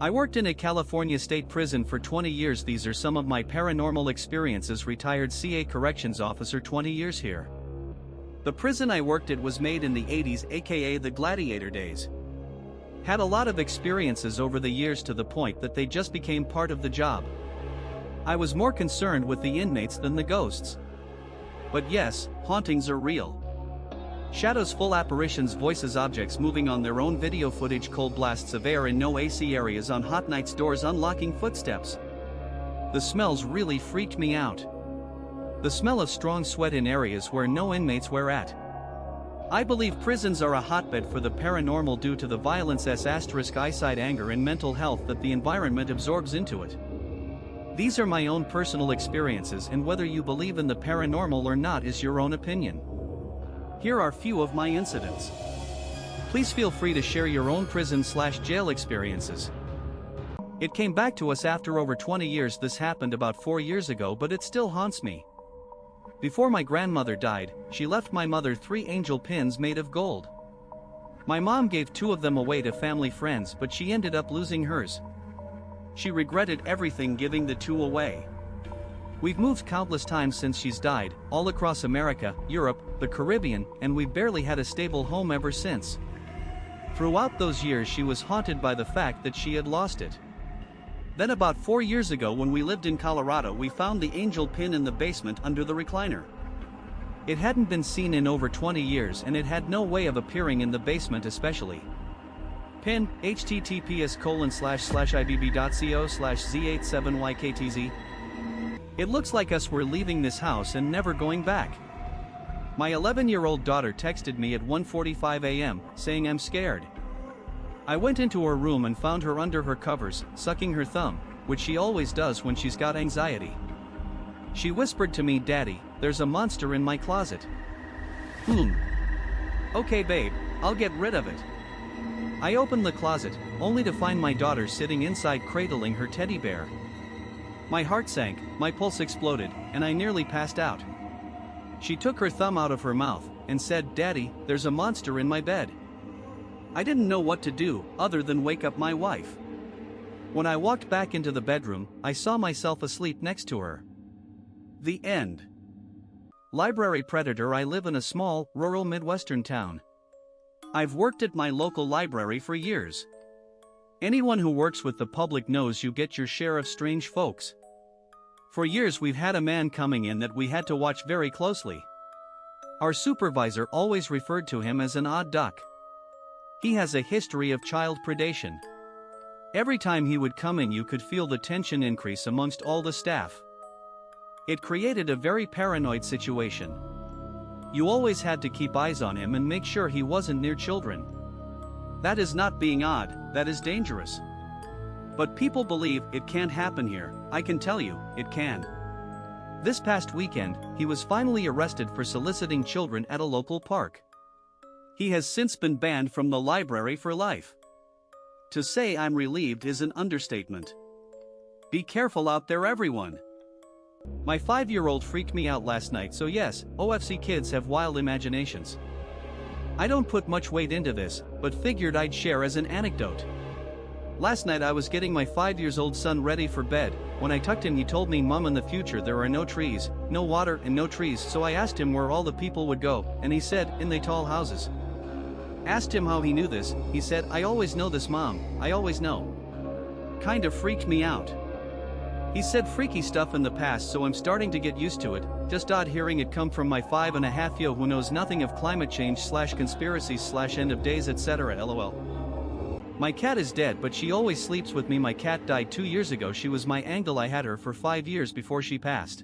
I worked in a California state prison for 20 years. These are some of my paranormal experiences. Retired CA corrections officer, 20 years here. The prison I worked at was made in the 80s, aka the gladiator days. Had a lot of experiences over the years to the point that they just became part of the job. I was more concerned with the inmates than the ghosts. But yes, hauntings are real. Shadows, full apparitions, voices, objects moving on their own, video footage, cold blasts of air in no AC areas on hot nights, doors unlocking, footsteps. The smells really freaked me out. The smell of strong sweat in areas where no inmates were at. I believe prisons are a hotbed for the paranormal due to the violence, eyesight, anger and mental health that the environment absorbs into it. These are my own personal experiences, and whether you believe in the paranormal or not is your own opinion. Here are few of my incidents. Please feel free to share your own prison/jail experiences. It came back to us after over 20 years. This happened about 4 years ago, but it still haunts me. Before my grandmother died, she left my mother 3 angel pins made of gold. My mom gave 2 of them away to family friends, but she ended up losing hers. She regretted everything giving the 2 away. We've moved countless times since she's died, all across America, Europe, the Caribbean, and we've barely had a stable home ever since. Throughout those years she was haunted by the fact that she had lost it. Then about 4 years ago, when we lived in Colorado, we found the angel pin in the basement under the recliner. It hadn't been seen in over 20 years and it had no way of appearing in the basement especially. Pin, https://ibb.co/z87yktz. It looks like us were leaving this house and never going back. My 11-year-old daughter texted me at 1:45 a.m. saying I'm scared. I went into her room and found her under her covers, sucking her thumb, which she always does when she's got anxiety. She whispered to me, "Daddy, there's a monster in my closet." Okay babe, I'll get rid of it. I opened the closet, only to find my daughter sitting inside cradling her teddy bear. My heart sank, my pulse exploded, and I nearly passed out. She took her thumb out of her mouth and said, "Daddy, there's a monster in my bed." I didn't know what to do other than wake up my wife. When I walked back into the bedroom, I saw myself asleep next to her. The end. Library predator. I live in a small, rural Midwestern town. I've worked at my local library for years. Anyone who works with the public knows you get your share of strange folks. For years we've had a man coming in that we had to watch very closely. Our supervisor always referred to him as an odd duck. He has a history of child predation. Every time he would come in, you could feel the tension increase amongst all the staff. It created a very paranoid situation. You always had to keep eyes on him and make sure he wasn't near children. That is not being odd, that is dangerous. But people believe it can't happen here. I can tell you, it can. This past weekend, he was finally arrested for soliciting children at a local park. He has since been banned from the library for life. To say I'm relieved is an understatement. Be careful out there, everyone. My 5-year-old freaked me out last night, so yes, OFC kids have wild imaginations. I don't put much weight into this, but figured I'd share as an anecdote. Last night I was getting my 5-year-old son ready for bed. When I tucked him, he told me, "Mom, in the future there are no trees, no water and no trees." So I asked him where all the people would go, and he said, "In the tall houses." Asked him how he knew this. He said, "I always know this, Mom, I always know." Kind of freaked me out. He said freaky stuff in the past, so I'm starting to get used to it. Just odd hearing it come from my 5.5-year-old who knows nothing of climate change/conspiracies/end of days, etc. LOL. My cat is dead, but she always sleeps with me. My cat died 2 years ago. She was my angel. I had her for 5 years before she passed.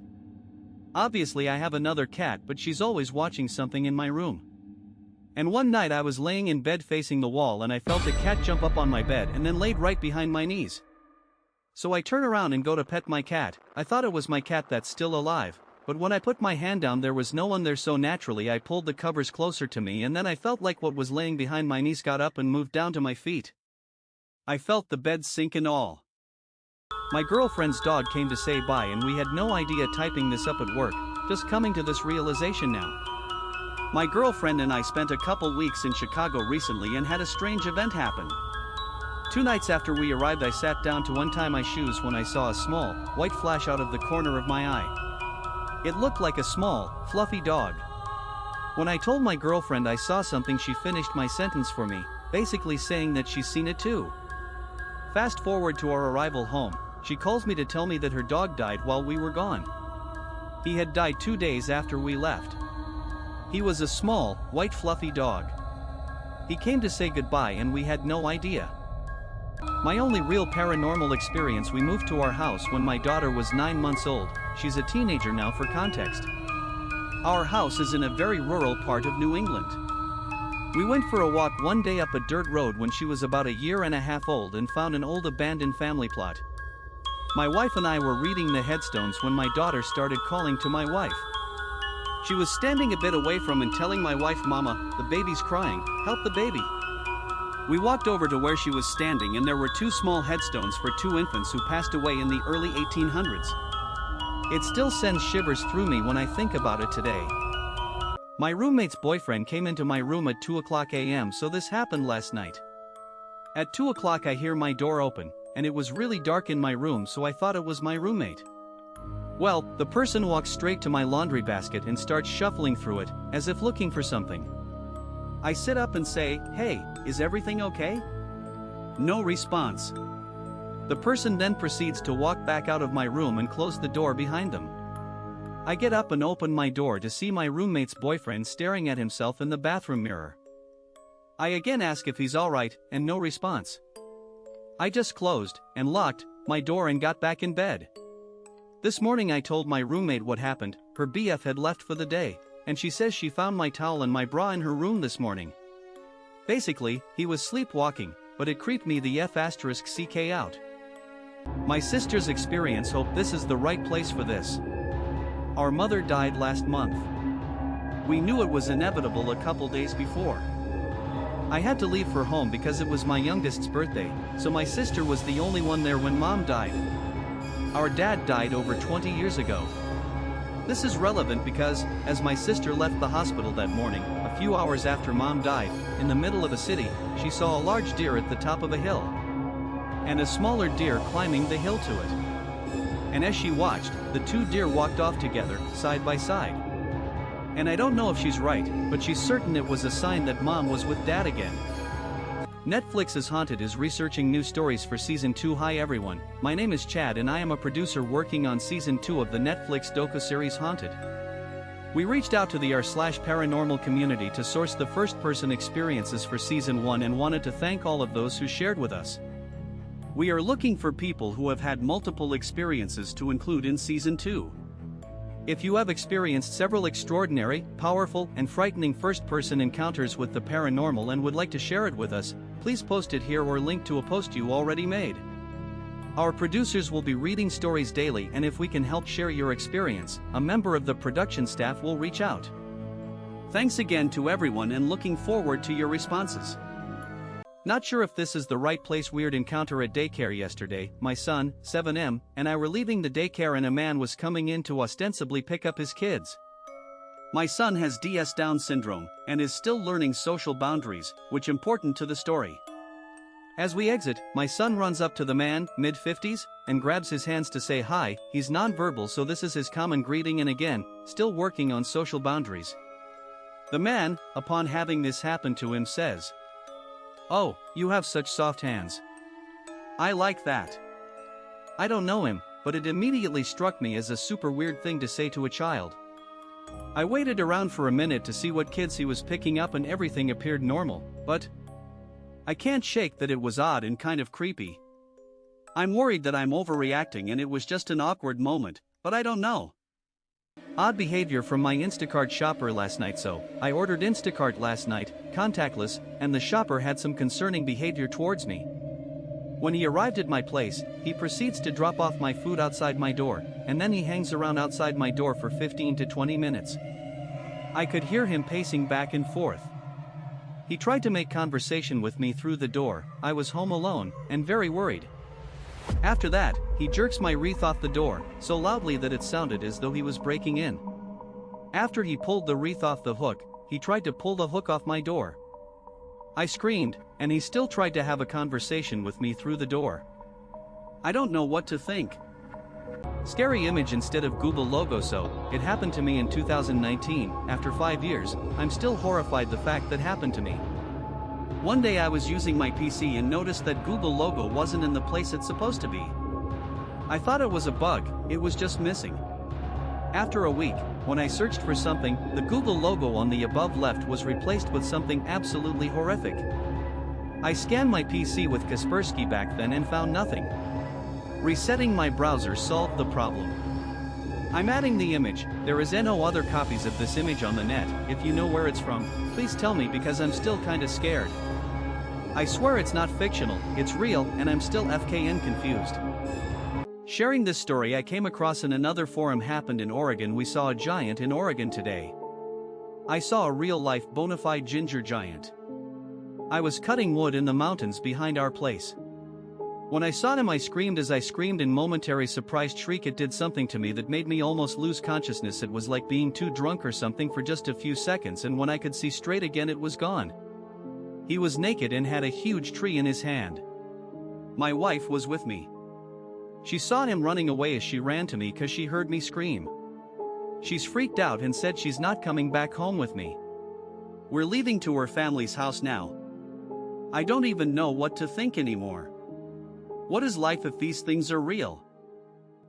Obviously I have another cat, but she's always watching something in my room. And one night I was laying in bed facing the wall and I felt a cat jump up on my bed and then laid right behind my knees. So I turn around and go to pet my cat. I thought it was my cat that's still alive, but when I put my hand down there was no one there, so naturally I pulled the covers closer to me, and then I felt like what was laying behind my knees got up and moved down to my feet. I felt the bed sink and all. My girlfriend's dog came to say bye and we had no idea, typing this up at work, just coming to this realization now. My girlfriend and I spent a couple weeks in Chicago recently and had a strange event happen. 2 nights after we arrived I sat down to untie my shoes when I saw a small, white flash out of the corner of my eye. It looked like a small, fluffy dog. When I told my girlfriend I saw something, she finished my sentence for me, basically saying that she's seen it too. Fast forward to our arrival home, she calls me to tell me that her dog died while we were gone. He had died 2 days after we left. He was a small, white fluffy dog. He came to say goodbye and we had no idea. My only real paranormal experience, we moved to our house when my daughter was 9 months old. She's a teenager now for context. Our house is in a very rural part of New England. We went for a walk one day up a dirt road when she was about 1.5 years old and found an old abandoned family plot. My wife and I were reading the headstones when my daughter started calling to my wife. She was standing a bit away from and telling my wife, "Mama, the baby's crying, help the baby." We walked over to where she was standing and there were 2 small headstones for 2 infants who passed away in the early 1800s. It still sends shivers through me when I think about it today. My roommate's boyfriend came into my room at 2:00 a.m. so this happened last night. At 2:00 I hear my door open, and it was really dark in my room so I thought it was my roommate. Well, the person walks straight to my laundry basket and starts shuffling through it, as if looking for something. I sit up and say, "Hey, is everything okay?" No response. The person then proceeds to walk back out of my room and close the door behind them. I get up and open my door to see my roommate's boyfriend staring at himself in the bathroom mirror. I again ask if he's alright, and no response. I just closed and locked my door and got back in bed. This morning I told my roommate what happened. Her BF had left for the day, and she says she found my towel and my bra in her room this morning. Basically, he was sleepwalking, but it creeped me the F***ck out. My sister's experience, hope this is the right place for this. Our mother died last month. We knew it was inevitable a couple days before. I had to leave for home because it was my youngest's birthday, so my sister was the only one there when Mom died. Our dad died over 20 years ago. This is relevant because, as my sister left the hospital that morning, a few hours after Mom died, in the middle of a city, she saw a large deer at the top of a hill. And a smaller deer climbing the hill to it. And as she watched, the 2 deer walked off together, side by side. And I don't know if she's right, but she's certain it was a sign that Mom was with Dad again. Netflix's Haunted is researching new stories for Season 2. Hi everyone, my name is Chad and I am a producer working on Season 2 of the Netflix docu-series Haunted. We reached out to the r/paranormal community to source the first-person experiences for Season 1 and wanted to thank all of those who shared with us. We are looking for people who have had multiple experiences to include in Season 2. If you have experienced several extraordinary, powerful, and frightening first-person encounters with the paranormal and would like to share it with us, please post it here or link to a post you already made. Our producers will be reading stories daily, and if we can help share your experience, a member of the production staff will reach out. Thanks again to everyone and looking forward to your responses. Not sure if this is the right place. Weird encounter at daycare yesterday. My son, 7M, and I were leaving the daycare and a man was coming in to ostensibly pick up his kids. My son has DS Down syndrome and is still learning social boundaries, which important to the story. As we exit, my son runs up to the man, mid-50s, and grabs his hands to say hi. He's non-verbal, so this is his common greeting, and again, still working on social boundaries. The man, upon having this happen to him, says, "Oh, you have such soft hands. I like that." I don't know him, but it immediately struck me as a super weird thing to say to a child. I waited around for a minute to see what kids he was picking up and everything appeared normal, but I can't shake that it was odd and kind of creepy. I'm worried that I'm overreacting and it was just an awkward moment, but I don't know. Odd behavior from my Instacart shopper last night. So, I ordered Instacart last night, contactless, and the shopper had some concerning behavior towards me. When he arrived at my place, he proceeds to drop off my food outside my door, and then he hangs around outside my door for 15 to 20 minutes. I could hear him pacing back and forth. He tried to make conversation with me through the door. I was home alone, and very worried. After that, he jerks my wreath off the door, so loudly that it sounded as though he was breaking in. After he pulled the wreath off the hook, he tried to pull the hook off my door. I screamed, and he still tried to have a conversation with me through the door. I don't know what to think. Scary image instead of Google logo. So, it happened to me in 2019, after 5 years, I'm still horrified the fact that happened to me. One day I was using my PC and noticed that Google logo wasn't in the place it's supposed to be. I thought it was a bug, it was just missing. After a week, when I searched for something, the Google logo on the above left was replaced with something absolutely horrific. I scanned my PC with Kaspersky back then and found nothing. Resetting my browser solved the problem. I'm adding the image. There is no other copies of this image on the net. If you know where it's from, please tell me because I'm still kinda scared. I swear it's not fictional, it's real, and I'm still FKN confused. Sharing this story I came across in another forum. Happened in Oregon. We saw a giant in Oregon today. I saw a real-life bona fide ginger giant. I was cutting wood in the mountains behind our place. When I saw him I screamed. As I screamed in momentary surprised shriek, it did something to me that made me almost lose consciousness. It was like being too drunk or something for just a few seconds, and when I could see straight again it was gone. He was naked and had a huge tree in his hand. My wife was with me. She saw him running away as she ran to me because she heard me scream. She's freaked out and said she's not coming back home with me. We're leaving to her family's house now. I don't even know what to think anymore. What is life if these things are real?